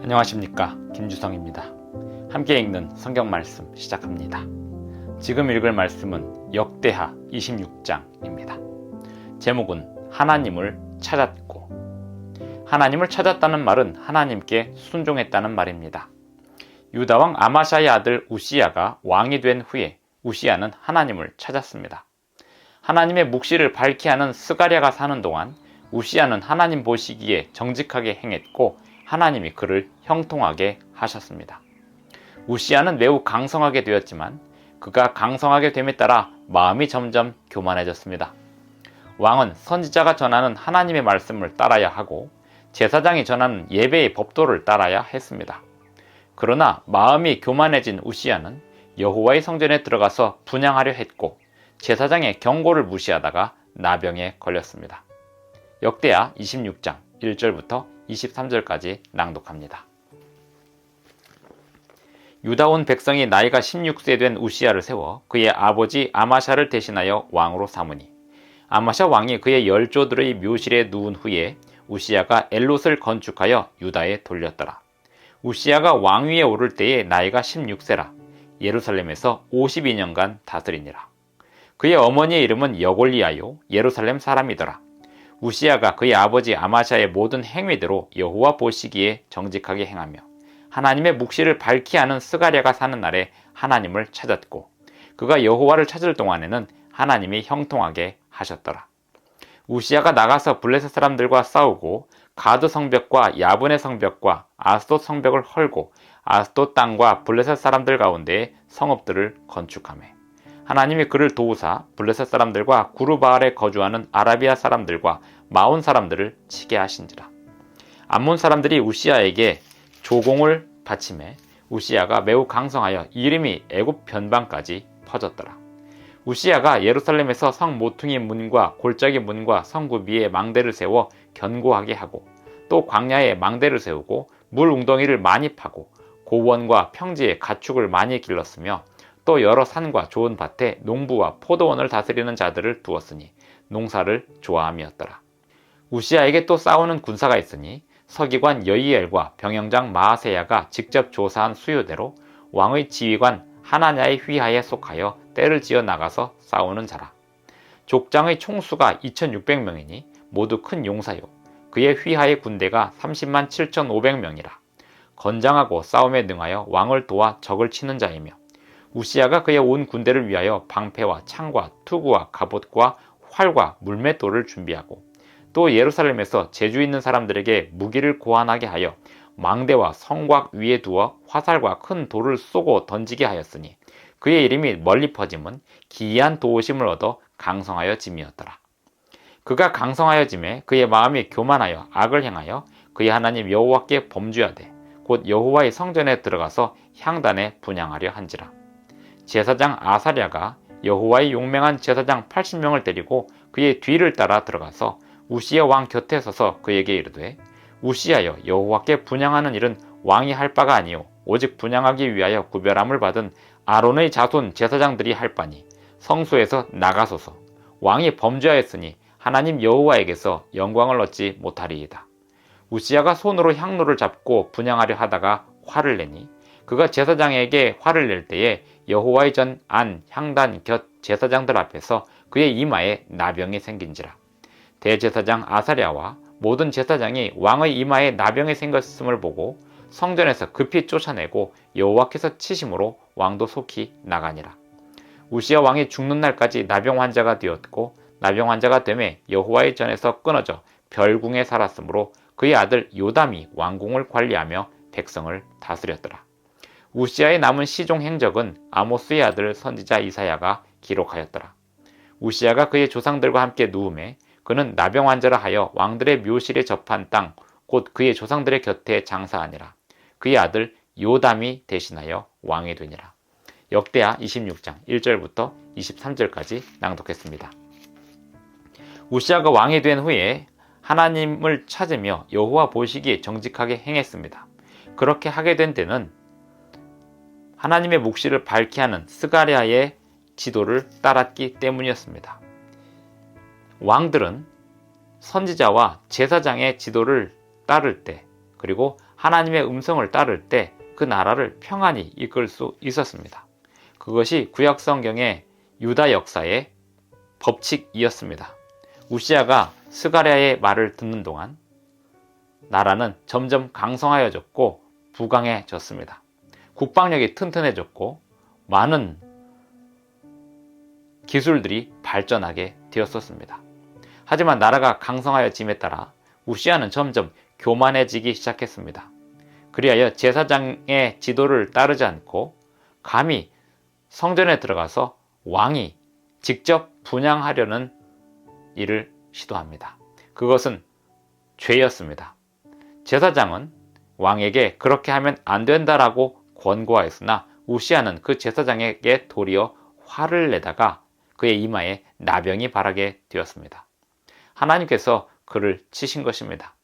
안녕하십니까, 김주성입니다. 함께 읽는 성경 말씀 시작합니다. 지금 읽을 말씀은 역대하 26장입니다. 제목은 하나님을 찾았고, 하나님을 찾았다는 말은 하나님께 순종했다는 말입니다. 유다왕 아마샤의 아들 우시야가 왕이 된 후에 우시야는 하나님을 찾았습니다. 하나님의 묵시를 밝히 하는 스가랴가 사는 동안 우시야는 하나님 보시기에 정직하게 행했고 하나님이 그를 형통하게 하셨습니다. 우시야는 매우 강성하게 되었지만 그가 강성하게 됨에 따라 마음이 점점 교만해졌습니다. 왕은 선지자가 전하는 하나님의 말씀을 따라야 하고 제사장이 전하는 예배의 법도를 따라야 했습니다. 그러나 마음이 교만해진 우시야는 여호와의 성전에 들어가서 분향하려 했고 제사장의 경고를 무시하다가 나병에 걸렸습니다. 역대하 26장 1절부터 23절까지 낭독합니다. 유다 온 백성이 나이가 16세 된 우시야를 세워 그의 아버지 아마샤를 대신하여 왕으로 삼으니 아마샤 왕이 그의 열조들의 묘실에 누운 후에 우시야가 엘롯을 건축하여 유다에 돌렸더라. 우시야가 왕위에 오를 때에 나이가 16세라 예루살렘에서 52년간 다스리니라. 그의 어머니의 이름은 여골리아요 예루살렘 사람이더라. 우시야가 그의 아버지 아마샤의 모든 행위대로 여호와 보시기에 정직하게 행하며 하나님의 묵시를 밝히 하는 스가랴가 사는 날에 하나님을 찾았고 그가 여호와를 찾을 동안에는 하나님이 형통하게 하셨더라. 우시야가 나가서 블레셋 사람들과 싸우고 가드 성벽과 야분의 성벽과 아스돗 성벽을 헐고 아스돗 땅과 블레셋 사람들 가운데에 성읍들을 건축하며 하나님이 그를 도우사 블레셋 사람들과 구르바알에 거주하는 아라비아 사람들과 마온 사람들을 치게 하신지라. 암몬 사람들이 우시야에게 조공을 바치매 우시야가 매우 강성하여 이름이 애굽 변방까지 퍼졌더라. 우시야가 예루살렘에서 성 모퉁이 문과 골짜기 문과 성구비에 망대를 세워 견고하게 하고 또 광야에 망대를 세우고 물 웅덩이를 많이 파고 고원과 평지에 가축을 많이 길렀으며 또 여러 산과 좋은 밭에 농부와 포도원을 다스리는 자들을 두었으니 농사를 좋아함이었더라. 우시야에게 또 싸우는 군사가 있으니 서기관 여이엘과 병영장 마아세야가 직접 조사한 수요대로 왕의 지휘관 하나냐의 휘하에 속하여 떼를 지어 나가서 싸우는 자라. 족장의 총수가 2600명이니 모두 큰 용사요. 그의 휘하의 군대가 30만 7500명이라. 건장하고 싸움에 능하여 왕을 도와 적을 치는 자이며 우시야가 그의 온 군대를 위하여 방패와 창과 투구와 갑옷과 활과 물맷돌을 준비하고 또 예루살렘에서 재주 있는 사람들에게 무기를 고안하게 하여 망대와 성곽 위에 두어 화살과 큰 돌을 쏘고 던지게 하였으니 그의 이름이 멀리 퍼짐은 기이한 도우심을 얻어 강성하여 짐이었더라. 그가 강성하여 짐에 그의 마음이 교만하여 악을 행하여 그의 하나님 여호와께 범죄하되 곧 여호와의 성전에 들어가서 향단에 분향하려 한지라. 제사장 아사랴가 여호와의 용맹한 제사장 80명을 데리고 그의 뒤를 따라 들어가서 우시야 왕 곁에 서서 그에게 이르되 우시야여 여호와께 분향하는 일은 왕이 할 바가 아니요 오직 분향하기 위하여 구별함을 받은 아론의 자손 제사장들이 할 바니 성소에서 나가소서. 왕이 범죄하였으니 하나님 여호와에게서 영광을 얻지 못하리이다. 우시야가 손으로 향로를 잡고 분향하려 하다가 화를 내니 그가 제사장에게 화를 낼 때에 여호와의 전 안 향단 곁 제사장들 앞에서 그의 이마에 나병이 생긴지라. 대제사장 아사랴와 모든 제사장이 왕의 이마에 나병이 생겼음을 보고 성전에서 급히 쫓아내고 여호와께서 치심으로 왕도 속히 나가니라. 우시야 왕이 죽는 날까지 나병 환자가 되었고 나병 환자가 되매 여호와의 전에서 끊어져 별궁에 살았으므로 그의 아들 요담이 왕궁을 관리하며 백성을 다스렸더라. 우시야의 남은 시종 행적은 아모스의 아들 선지자 이사야가 기록하였더라. 우시야가 그의 조상들과 함께 누움에 그는 나병 환자라 하여 왕들의 묘실에 접한 땅 곧 그의 조상들의 곁에 장사하니라. 그의 아들 요담이 대신하여 왕이 되니라. 역대하 26장 1절부터 23절까지 낭독했습니다. 우시야가 왕이 된 후에 하나님을 찾으며 여호와 보시기에 정직하게 행했습니다. 그렇게 하게 된 때는 하나님의 묵시를 밝히 하는 스가랴의 지도를 따랐기 때문이었습니다. 왕들은 선지자와 제사장의 지도를 따를 때, 그리고 하나님의 음성을 따를 때 그 나라를 평안히 이끌 수 있었습니다. 그것이 구약 성경의 유다 역사의 법칙이었습니다. 우시야가 스가랴의 말을 듣는 동안 나라는 점점 강성하여졌고 부강해졌습니다. 국방력이 튼튼해졌고 많은 기술들이 발전하게 되었었습니다. 하지만 나라가 강성하여짐에 따라 우시야는 점점 교만해지기 시작했습니다. 그리하여 제사장의 지도를 따르지 않고 감히 성전에 들어가서 왕이 직접 분향하려는 일을 시도합니다. 그것은 죄였습니다. 제사장은 왕에게 그렇게 하면 안 된다라고 권고하였으나 우시야는 그 제사장에게 도리어 화를 내다가 그의 이마에 나병이 바라게 되었습니다. 하나님께서 그를 치신 것입니다.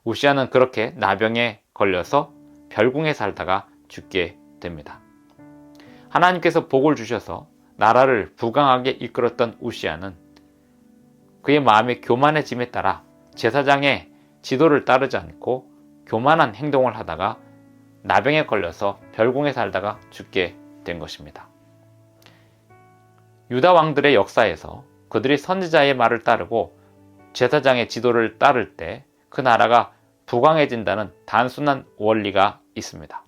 우시야는 그렇게 나병에 걸려서 별궁에 살다가 죽게 됩니다. 하나님께서 복을 주셔서 나라를 부강하게 이끌었던 우시야는 그의 마음이 교만해짐에 따라 제사장의 지도를 따르지 않고 교만한 행동을 하다가 나병에 걸려서 별궁에 살다가 죽게 된 것입니다. 유다 왕들의 역사에서 그들이 선지자의 말을 따르고 제사장의 지도를 따를 때 그 나라가 부강해진다는 단순한 원리가 있습니다.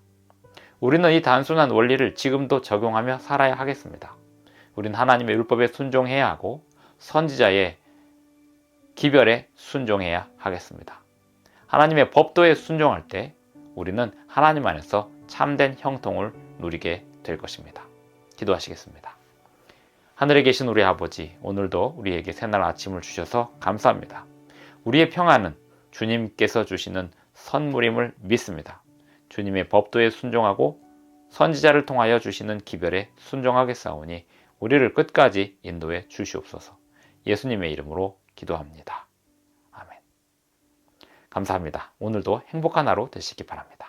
우리는 이 단순한 원리를 지금도 적용하며 살아야 하겠습니다. 우리는 하나님의 율법에 순종해야 하고 선지자의 기별에 순종해야 하겠습니다. 하나님의 법도에 순종할 때 우리는 하나님 안에서 참된 형통을 누리게 될 것입니다. 기도하시겠습니다. 하늘에 계신 우리 아버지, 오늘도 우리에게 새날 아침을 주셔서 감사합니다. 우리의 평안은 주님께서 주시는 선물임을 믿습니다. 주님의 법도에 순종하고 선지자를 통하여 주시는 기별에 순종하겠사오니 우리를 끝까지 인도해 주시옵소서. 예수님의 이름으로 기도합니다. 아멘. 감사합니다. 오늘도 행복한 하루 되시기 바랍니다.